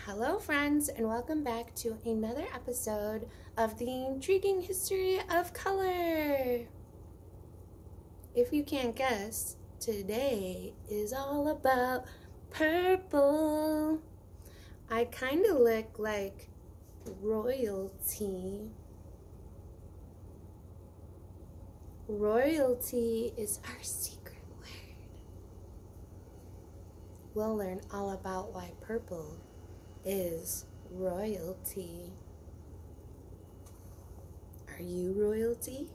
Hello friends, and welcome back to another episode of the intriguing history of color. If you can't guess, today is all about purple. I kind of look like royalty. Royalty is our secret word. We'll learn all about why purple is royalty. Are you royalty?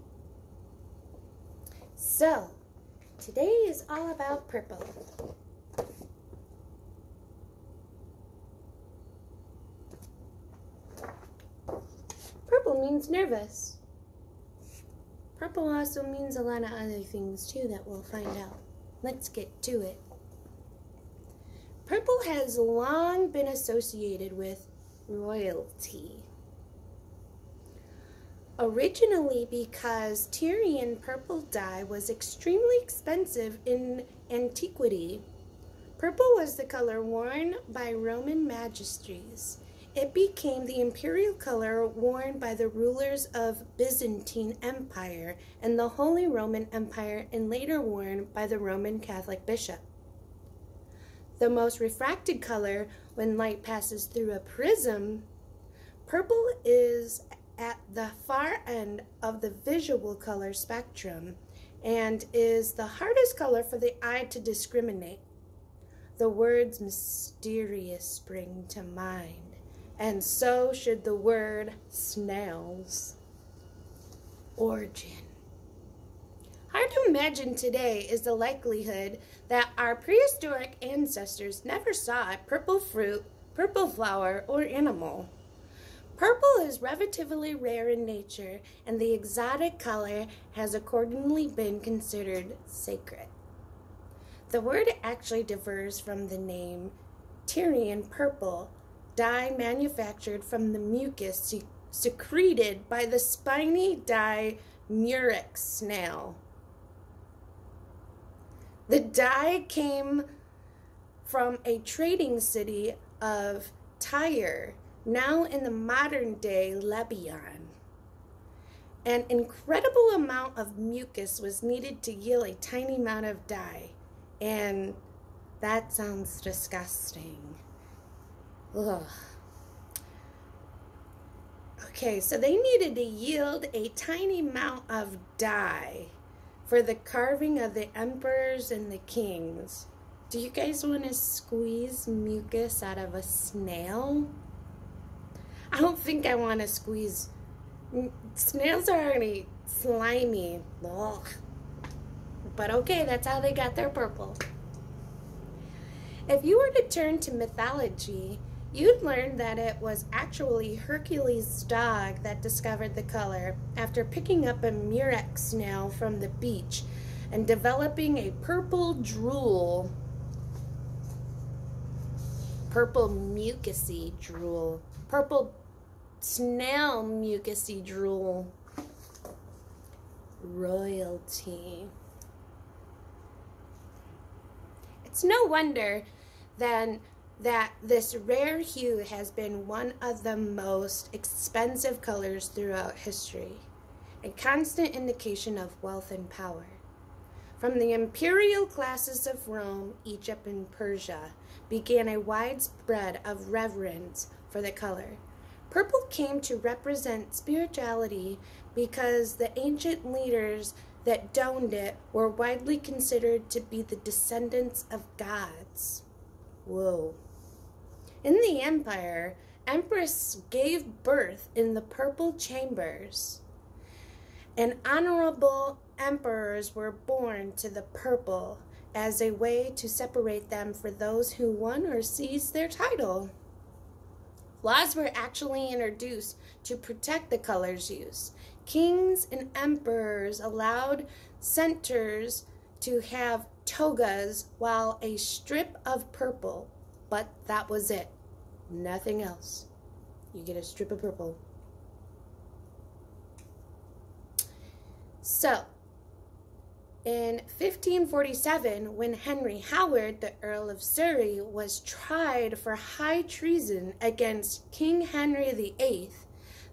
So, today is all about purple. Purple means nervous. Purple also means a lot of other things too that we'll find out. Let's get to it. Purple has long been associated with royalty. Originally because Tyrian purple dye was extremely expensive in antiquity. Purple was the color worn by Roman magistrates. It became the imperial color worn by the rulers of Byzantine Empire and the Holy Roman Empire, and later worn by the Roman Catholic bishop. The most refracted color when light passes through a prism, purple is at the far end of the visual color spectrum and is the hardest color for the eye to discriminate. The words mysterious spring to mind, and so should the word snails. Origin. Hard to imagine today is the likelihood that our prehistoric ancestors never saw a purple fruit, purple flower, or animal. Purple is relatively rare in nature, and the exotic color has accordingly been considered sacred. The word actually differs from the name Tyrian purple, dye manufactured from the mucus secreted by the spiny dye murex snail. The dye came from a trading city of Tyre, now in the modern-day Lebanon. An incredible amount of mucus was needed to yield a tiny amount of dye, and that sounds disgusting. Ugh. Okay, so they needed to yield a tiny amount of dye for the carving of the emperors and the kings. Do you guys want to squeeze mucus out of a snail? I don't think I want to squeeze. Snails are already slimy. Ugh. But okay, that's how they got their purple. If you were to turn to mythology, you'd learn that it was actually Hercules' dog that discovered the color after picking up a murex snail from the beach and developing a purple drool. Purple mucusy drool. Purple snail mucusy drool. Royalty. It's no wonder then that this rare hue has been one of the most expensive colors throughout history, a constant indication of wealth and power. From the imperial classes of Rome, Egypt, and Persia began a widespread of reverence for the color. Purple came to represent spirituality because the ancient leaders that donned it were widely considered to be the descendants of gods. Whoa. In the empire, empress gave birth in the purple chambers, and honorable emperors were born to the purple as a way to separate them for those who won or seized their title. Laws were actually introduced to protect the color's use. Kings and emperors allowed centaurs to have togas while a strip of purple, but that was it. Nothing else. You get a strip of purple. So, In 1547, when Henry Howard, the Earl of Surrey, was tried for high treason against King Henry VIII,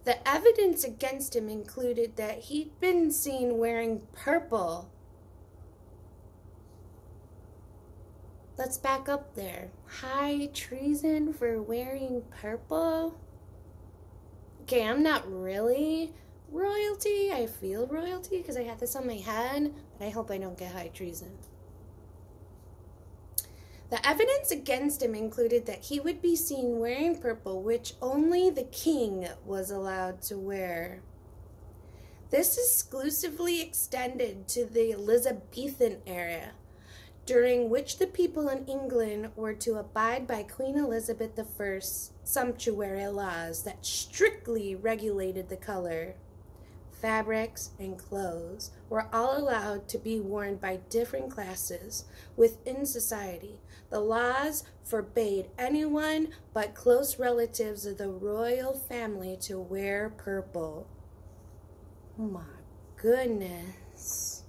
the evidence against him included that he'd been seen wearing purple. Let's back up there. High treason for wearing purple? Okay, I'm not really royalty. I feel royalty because I have this on my head, but I hope I don't get high treason. The evidence against him included that he would be seen wearing purple, which only the king was allowed to wear. This exclusively extended to the Elizabethan era, during which the people in England were to abide by Queen Elizabeth I's sumptuary laws that strictly regulated the color. Fabrics and clothes were all allowed to be worn by different classes within society. The laws forbade anyone but close relatives of the royal family to wear purple. Oh my goodness.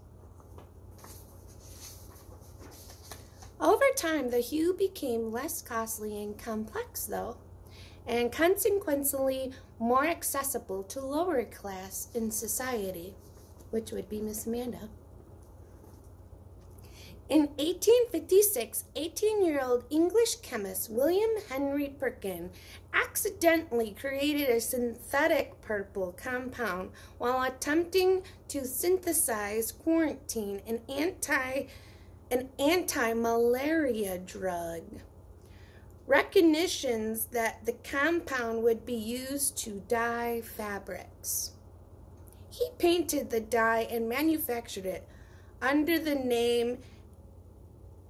Over time, the hue became less costly and complex, though, and consequently more accessible to lower class in society, which would be Miss Amanda. In 1856, 18-year-old English chemist William Henry Perkin accidentally created a synthetic purple compound while attempting to synthesize quarantine, an anti-malaria drug. Recognitions that the compound would be used to dye fabrics. He painted the dye and manufactured it under the name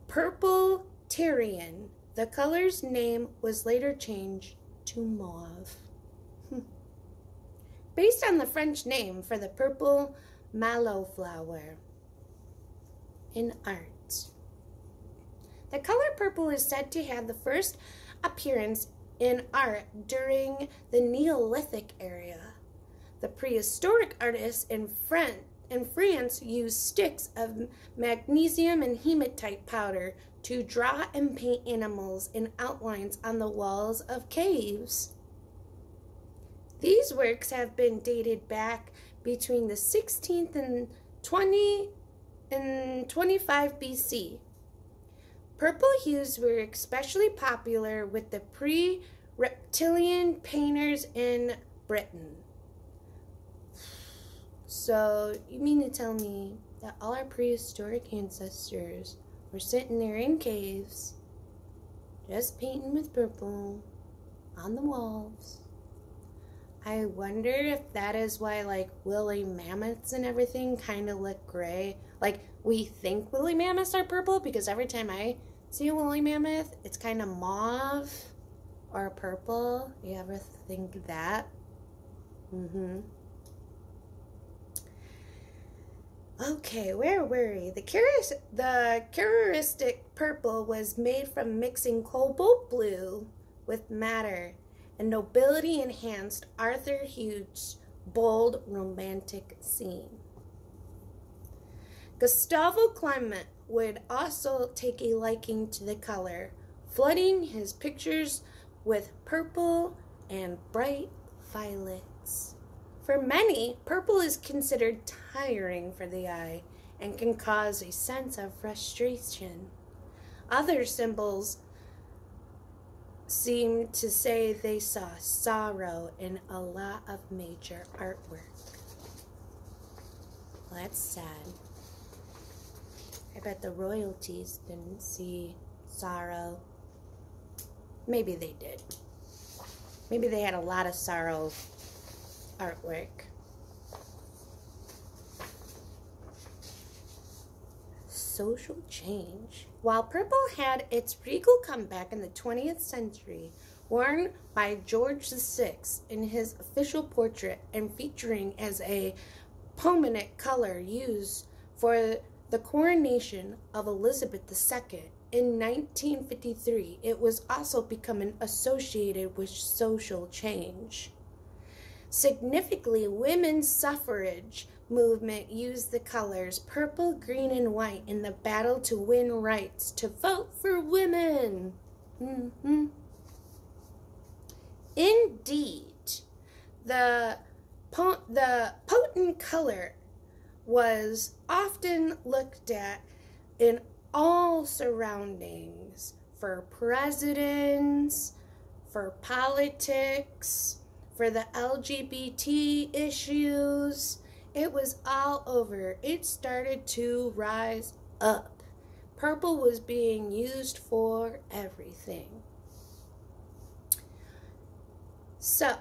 Purple Tyrian. The color's name was later changed to mauve, based on the French name for the purple mallow flower. In art, the color purple is said to have the first appearance in art during the Neolithic era. The prehistoric artists in France used sticks of magnesium and hematite powder to draw and paint animals and outlines on the walls of caves. These works have been dated back between the 16th and 25 BC. Purple hues were especially popular with the pre-reptilian painters in Britain. So, you mean to tell me that all our prehistoric ancestors were sitting there in caves, just painting with purple on the walls? I wonder if that is why, like, woolly mammoths and everything kind of look gray. Like, we think woolly mammoths are purple because every time I see a woolly mammoth, it's kind of mauve or purple. You ever think that? Okay, where were we? The characteristic purple was made from mixing cobalt blue with madder, and nobility enhanced Arthur Hugh's bold romantic scene. Gustavo Clement would also take a liking to the color, flooding his pictures with purple and bright violets. For many, purple is considered tiring for the eye and can cause a sense of frustration. Other symbols seem to say they saw sorrow in a lot of major artwork. Well, that's sad. I bet the royalties didn't see sorrow. Maybe they did. Maybe they had a lot of sorrow artwork. Social change. While purple had its regal comeback in the 20th century, worn by George VI in his official portrait and featuring as a prominent color used for the coronation of Elizabeth II in 1953, it was also becoming associated with social change. Significantly, women's suffrage movement used the colors purple, green, and white in the battle to win rights to vote for women. Indeed, the potent color was often looked at in all surroundings, for presidents, for politics, for the LGBT issues. It was all over. It started to rise up. Purple was being used for everything. So,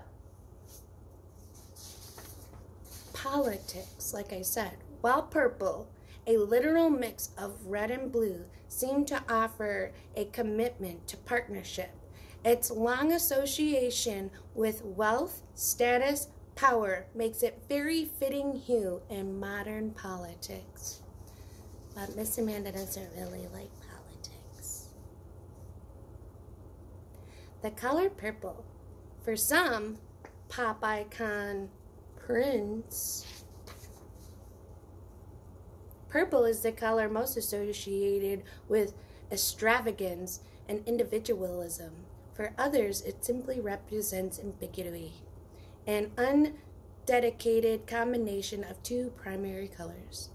politics, like I said, while purple, a literal mix of red and blue, seemed to offer a commitment to partnership. Its long association with wealth, status, power makes it very fitting hue in modern politics. But Miss Amanda doesn't really like politics. The color purple, for some, pop icon Prince. Purple is the color most associated with extravagance and individualism. For others, it simply represents ambiguity, an undedicated combination of two primary colors.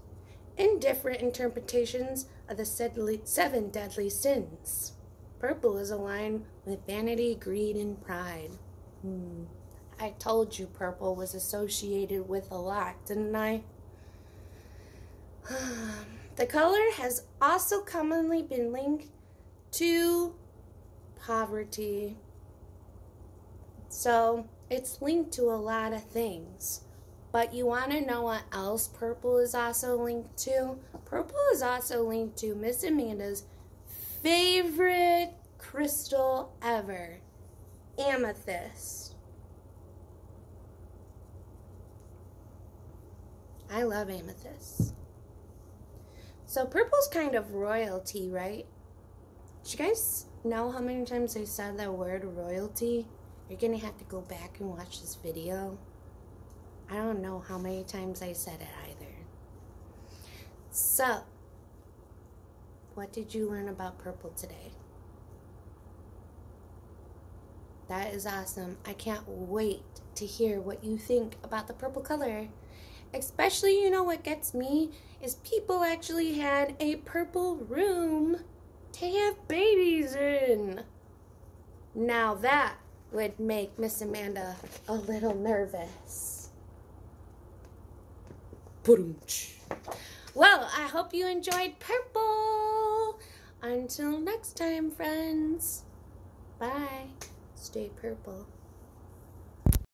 In different interpretations of the 7 deadly sins, purple is aligned with vanity, greed, and pride. I told you purple was associated with a lot, didn't I? The color has also commonly been linked to poverty. So it's linked to a lot of things. But you want to know what else purple is also linked to? Purple is also linked to Miss Amanda's favorite crystal ever, amethyst. I love amethyst. So purple's kind of royalty, right? Did you guys know how many times I said that word royalty? You're going to have to go back and watch this video. I don't know how many times I said it either. So, what did you learn about purple today? That is awesome. I can't wait to hear what you think about the purple color. Especially, you know what gets me is people actually had a purple room to have babies in. Now that would make Miss Amanda a little nervous. Well, I hope you enjoyed purple. Until next time, friends. Bye. Stay purple.